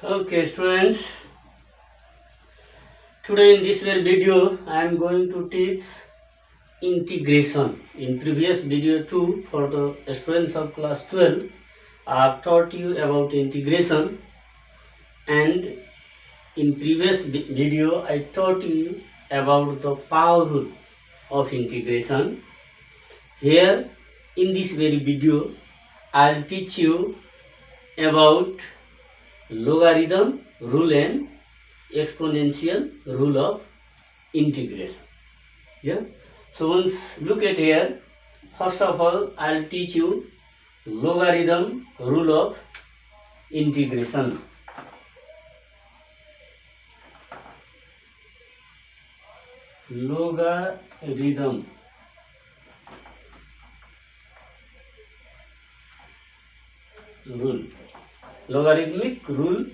Okay, students. Today in this video, I am going to teach integration. In previous video 2 for the students of class 12, I have taught you about integration, and in previous video I taught you about the power rule of integration. Here in this very video, I will teach you about logarithm rule and exponential rule of integration. Yeah. So once look at here. First of all, I'll teach you logarithm rule of integration. Logarithm rule. Logarithmic rule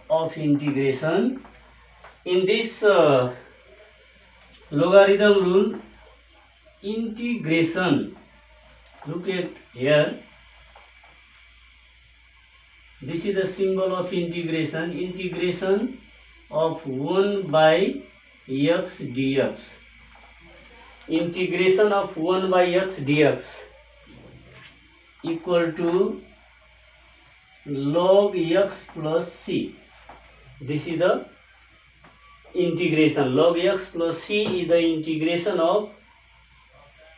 of integration. In this logarithm rule, integration, look at here, this is the symbol of integration. Integration of 1 by x dx. Integration of 1 by x dx equal to log x plus c. This is the integration. Log x plus c is the integration of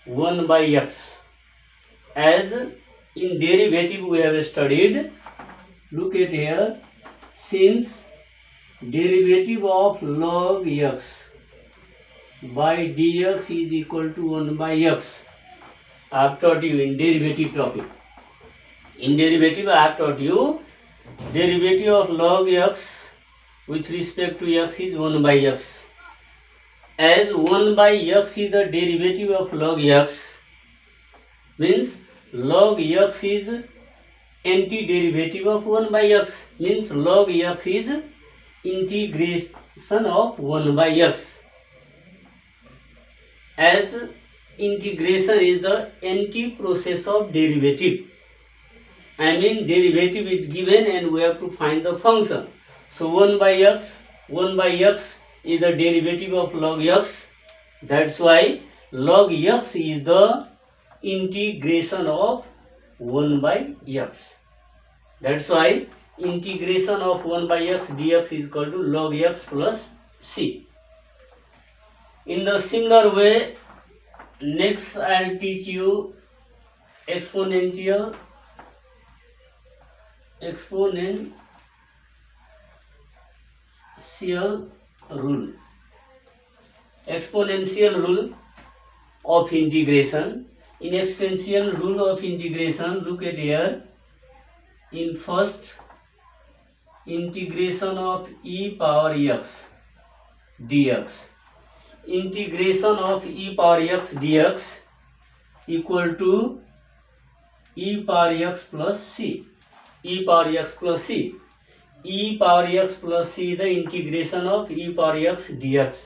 1 by x. As in derivative we have studied, look at here, since derivative of log x by dx is equal to 1 by x. I have taught you in derivative topic. In derivative I have taught you derivative of log x with respect to x is 1 by x. As 1 by x is the derivative of log x, means log x is antiderivative of 1 by x, means log x is integration of 1 by x. As integration is the anti-process of derivative. I mean derivative is given and we have to find the function. So 1 by x is the derivative of log x. That's why log x is the integration of 1 by x. That's why integration of 1 by x dx is equal to log x plus c. In the similar way, next I will teach you exponential rule. Exponential rule of integration. In exponential rule of integration, look at here. In first, integration of e power x dx. Integration of e power x dx equal to e power x plus c. E power x plus c. E power x plus c is the integration of e power x dx.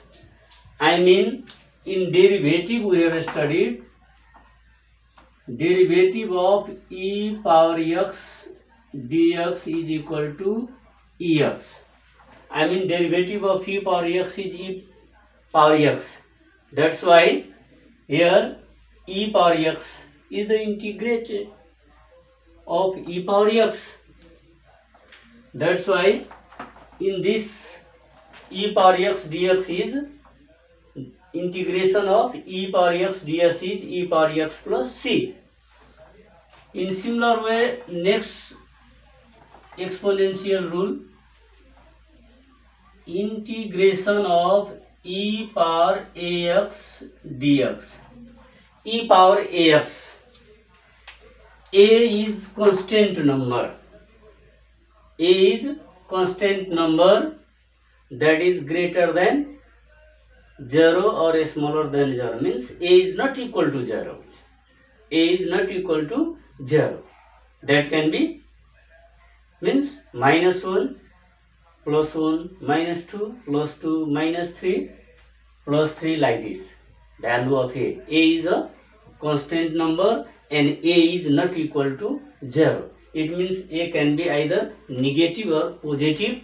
I mean in derivative we have studied derivative of e power x dx is equal to ex. I mean derivative of e power x is e power x. That's why here e power x is the integrated of e power x. That's why in this e power x dx is integration of e power x dx is e power x plus c. In similar way, next exponential rule, integration of e power ax dx. E power ax. A is constant number. A is constant number that is greater than 0 or smaller than 0, means a is not equal to 0. A is not equal to 0. That can be means -1 plus 1 minus 2 plus 2 minus 3 plus 3 like this. Value of a is a constant number and a is not equal to 0. it means a can be either negative or positive.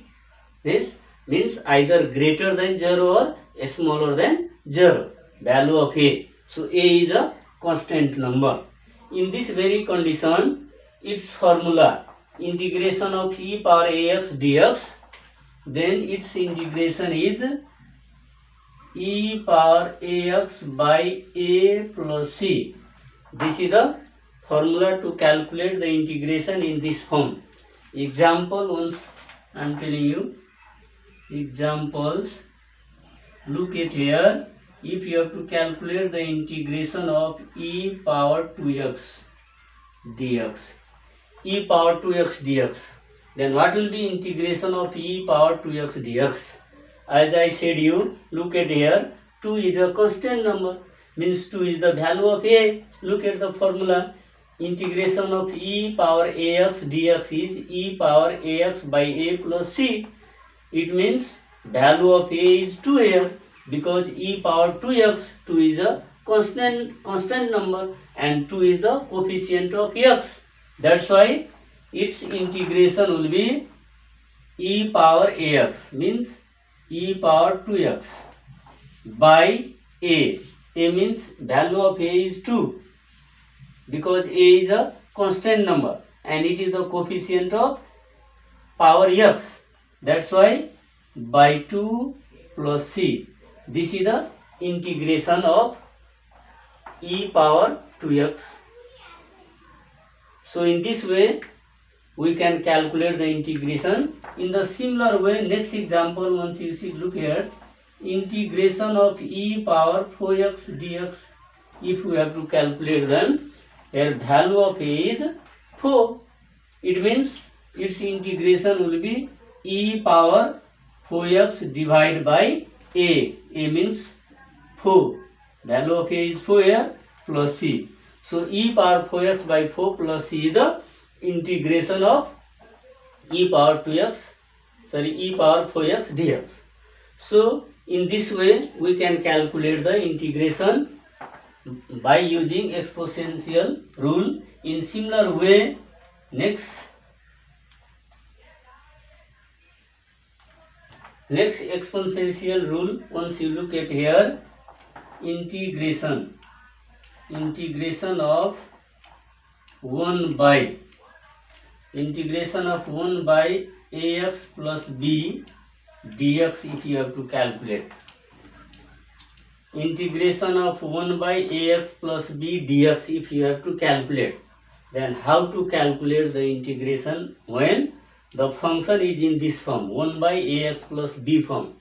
This means either greater than 0 or smaller than 0, value of a. So a is a constant number. In this very condition, its formula integration of e power ax dx, then its integration is e power ax by a plus c. This is the formula to calculate the integration in this form. Example, once I am telling you examples. Look at here. If you have to calculate the integration of e power 2x dx, e power 2x dx, then what will be integration of e power 2x dx? As I said you, look at here, 2 is a constant number, means 2 is the value of a. Look at the formula. Integration of e power ax dx is e power ax by a plus c. It means value of a is 2 here, because e power 2x, 2 is a constant number and 2 is the coefficient of x. That's why its integration will be e power ax, means e power 2x by a. A means value of a is 2, because a is a constant number and it is the coefficient of power x. That's why by 2 plus c. This is the integration of e power 2x. So in this way we can calculate the integration. In the similar way, next example, once you see, look here, integration of e power 4x dx. If we have to calculate them, here value of a is 4. It means its integration will be e power 4x divided by a. A means 4. Value of a is 4 here plus c. So e power 4x by 4 plus c is the integration of e power 4x dx. So in this way we can calculate the integration by using exponential rule. In similar way, next exponential rule, once you look at here, integration of 1 by ax plus b dx. If you have to calculate integration of 1 by ax plus b dx, if you have to calculate, then how to calculate the integration when the function is in this form, 1 by ax plus b form,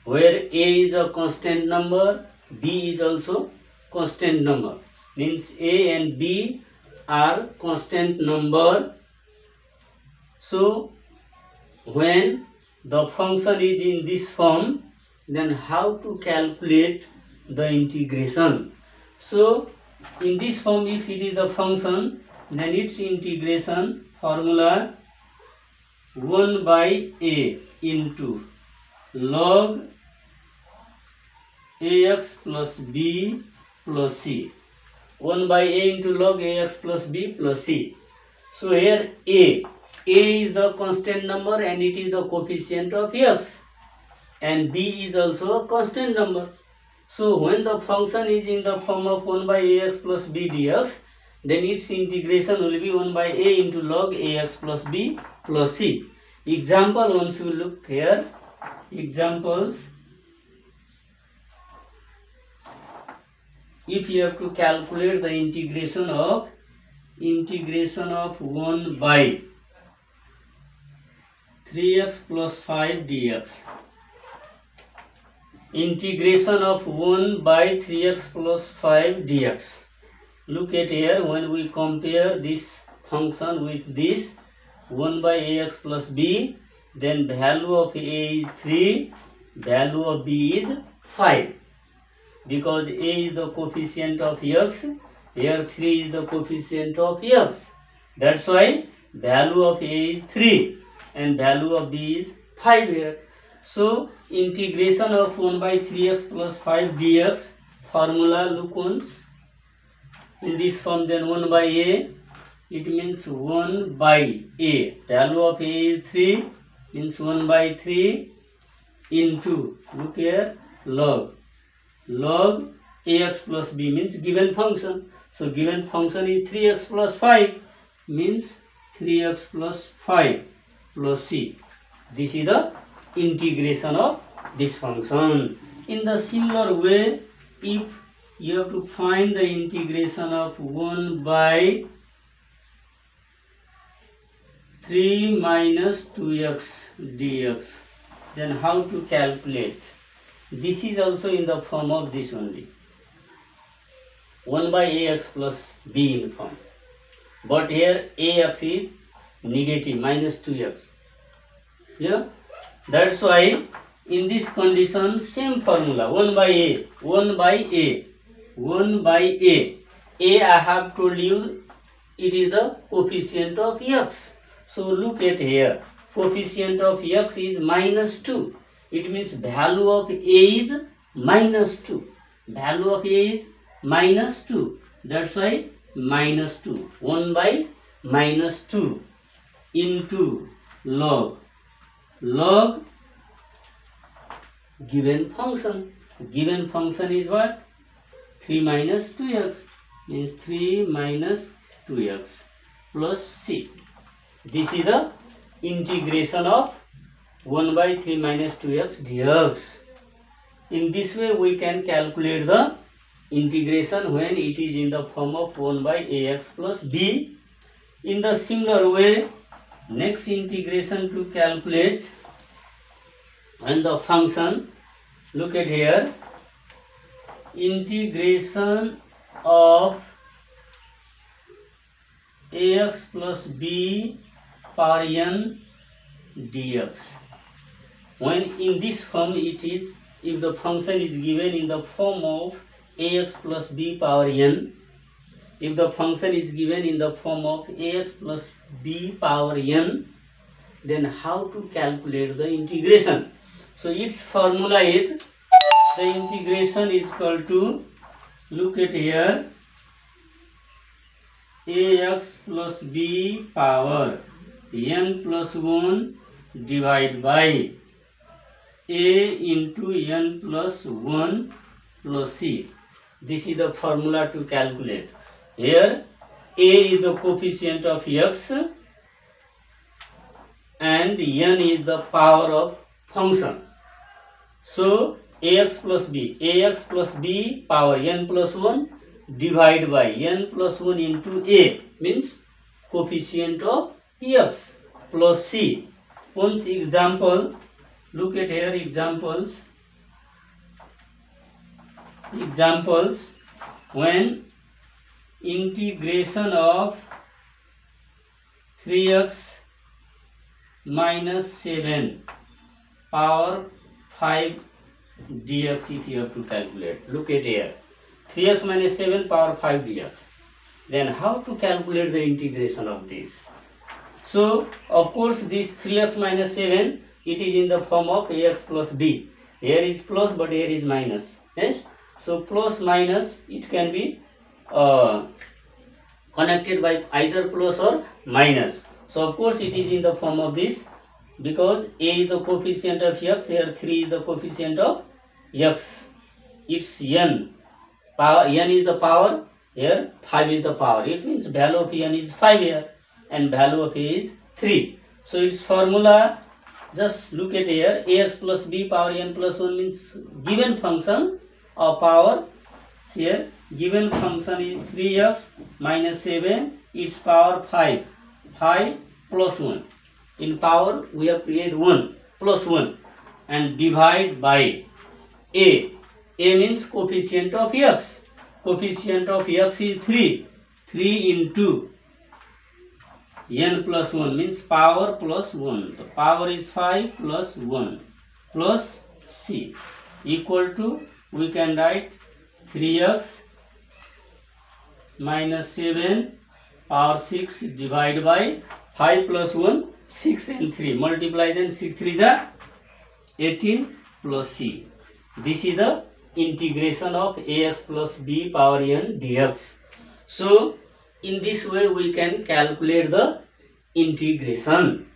where a is a constant number, b is also constant number, means a and b are constant number. So when the function is in this form, then how to calculate the integration? So in this form, if it is the function, then its integration formula 1 by a into log ax plus b plus c. 1 by a into log ax plus b plus c. So here a is the constant number and it is the coefficient of x, and b is also a constant number. So when the function is in the form of 1 by ax plus b dx, then its integration will be 1 by a into log ax plus b plus c. Example, once we look here, examples. If you have to calculate the integration of 1 by 3x plus 5 dx, integration of 1 by 3x plus 5 dx. Look at here, when we compare this function with this 1 by ax plus b, then value of a is 3, value of b is 5. Because a is the coefficient of x, here 3 is the coefficient of x. That's why value of a is 3 and value of b is 5 here. So integration of 1 by 3x plus 5 dx, formula look once in this form, then 1 by a it means 1 by a. Value of a is 3, means 1 by 3 into, look here, log ax plus b means given function. So given function is 3x plus 5, means 3x plus 5 plus c. This is the integration of this function. In the similar way, if you have to find the integration of 1 by 3 minus 2x dx, then how to calculate? This is also in the form of this only, 1 by ax plus b in form, but here ax is negative, minus 2x. Yeah, that's why in this condition same formula, 1 by a, 1 by a, 1 by a. I have told you it is the coefficient of x. So look at here, coefficient of x is minus 2. It means value of a is minus 2. Value of a is minus 2. That's why minus 2. 1 by minus 2 into log given function. Given function is what? 3 minus 2x, means 3 minus 2x plus c. This is the integration of 1 by 3 minus 2x dx. In this way we can calculate the integration when it is in the form of 1 by ax plus b. In the similar way, next integration to calculate when the function, look at here, integration of ax plus b power n dx. When in this form it is, if the function is given in the form of ax plus b power n, if the function is given in the form of ax plus b power n, then how to calculate the integration? So its formula is, the integration is equal to, look at here, ax plus b power n plus 1 divided by a into n plus 1 plus c. This is the formula to calculate. Here a is the coefficient of x and n is the power of function. So ax plus b power n plus 1 divided by n plus 1 into a, means coefficient of x plus c. Once example, look at here, examples, when integration of 3x minus 7 power 5 dx, if you have to calculate, look at here, 3x minus 7 power 5 dx, then how to calculate the integration of this? So of course this 3x minus 7, it is in the form of ax plus b. Here is plus but here is minus. Yes, so plus minus, it can be connected by either plus or minus. So of course it is in the form of this, because a is the coefficient of x, here 3 is the coefficient of x, it's n, power n is the power, here 5 is the power. It means value of n is 5 here and value of a is 3. So its formula, just look at here, ax plus b power n plus 1 means given function of power. Here given function is 3x minus 7, its power 5 plus 1. In power we have created 1 plus 1 and divide by a. A means coefficient of x. Coefficient of x is 3 into n plus 1 means power plus 1. The power is 5 plus 1 plus c equal to, we can write 3x minus 7 power 6 divided by 5 plus 1, 6 and 3. Multiply, then 6 3s are 18 plus c. This is the integration of ax plus b power n dx. So In this way we can calculate the integration,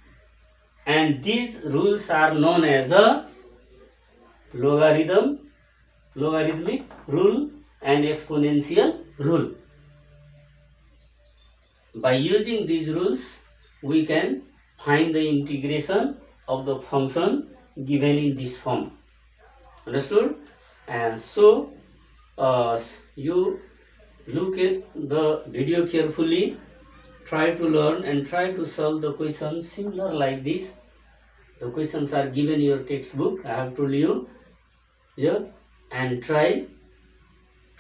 and these rules are known as a logarithmic rule and exponential rule. By using these rules we can find the integration of the function given in this form. Understood? And so you look at the video carefully, try to learn and try to solve the questions similar like this. The questions are given in your textbook, I have told you here, and try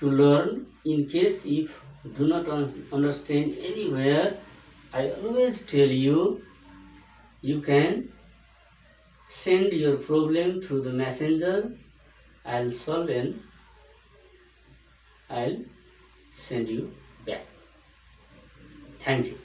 to learn. In case if you do not understand anywhere, I always tell you, you can send your problem through the messenger. I'll solve and I'll send you back. Thank you.